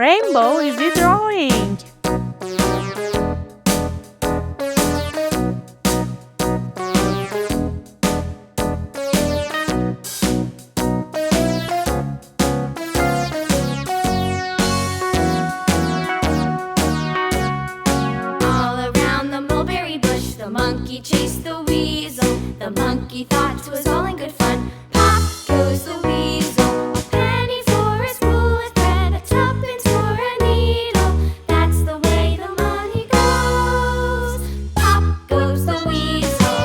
rainbow is he drawing? All around the mulberry bush, the monkey chased the weasel. The monkey thought 'twas all in good fun. Pop goes the weasel, a penny for a spool of thread, a tuppence for a needle. That's the way the money goes. Pop goes the weasel.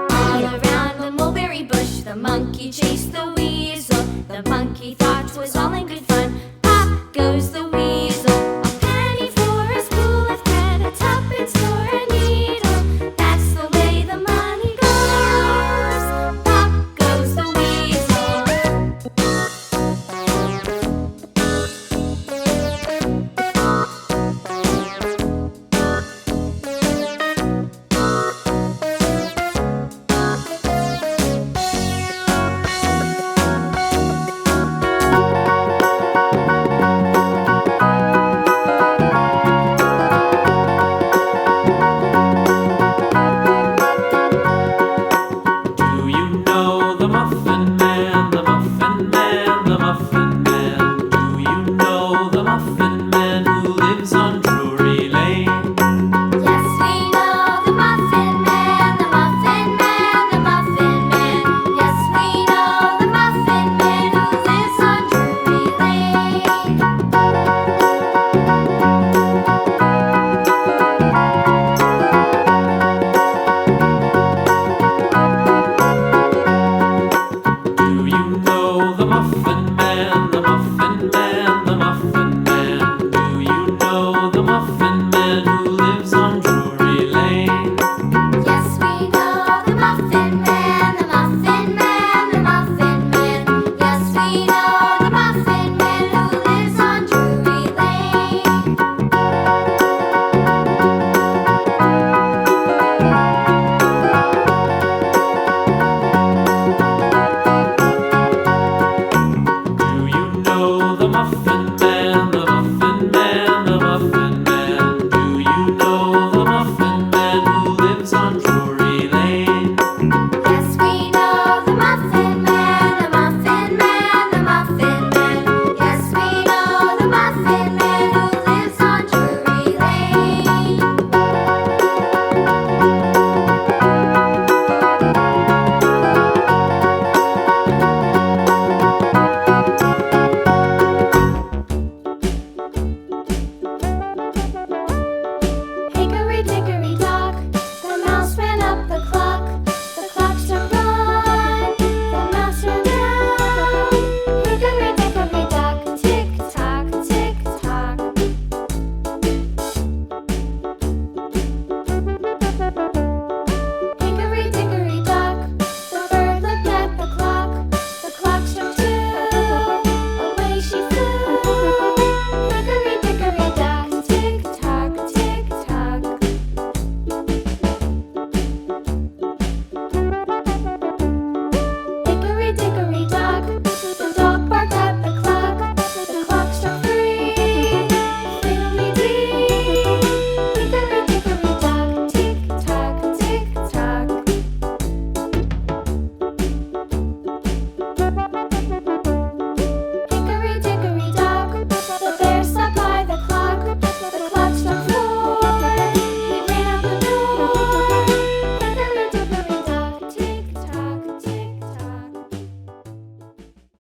All around the mulberry bush, the monkey chased the weasel. The monkey thought 'twas all in good fun. Pop goes the weasel, a penny for a spool of thread, a tuppence for a needle. That's the way the money goes. Pop goes the weasel. Do you know the Muffin Man, the Muffin Man, the Muffin Man? Do you know the Muffin Man who lives on Drury Lane? Yes, we know the Muffin Man, the Muffin Man, the Muffin Man. Yes, we know the Muffin Man who lives on Drury Lane. Do you know the Muffin Man, the Muffin Man, the Muffin Man? Do you know the Muffin Man who lives on Drury Lane? Yes, we know the Muffin Man, the Muffin Man, the Muffin Man. Yes, we know the Muffin Man who lives on Drury Lane. Do you know the Muffin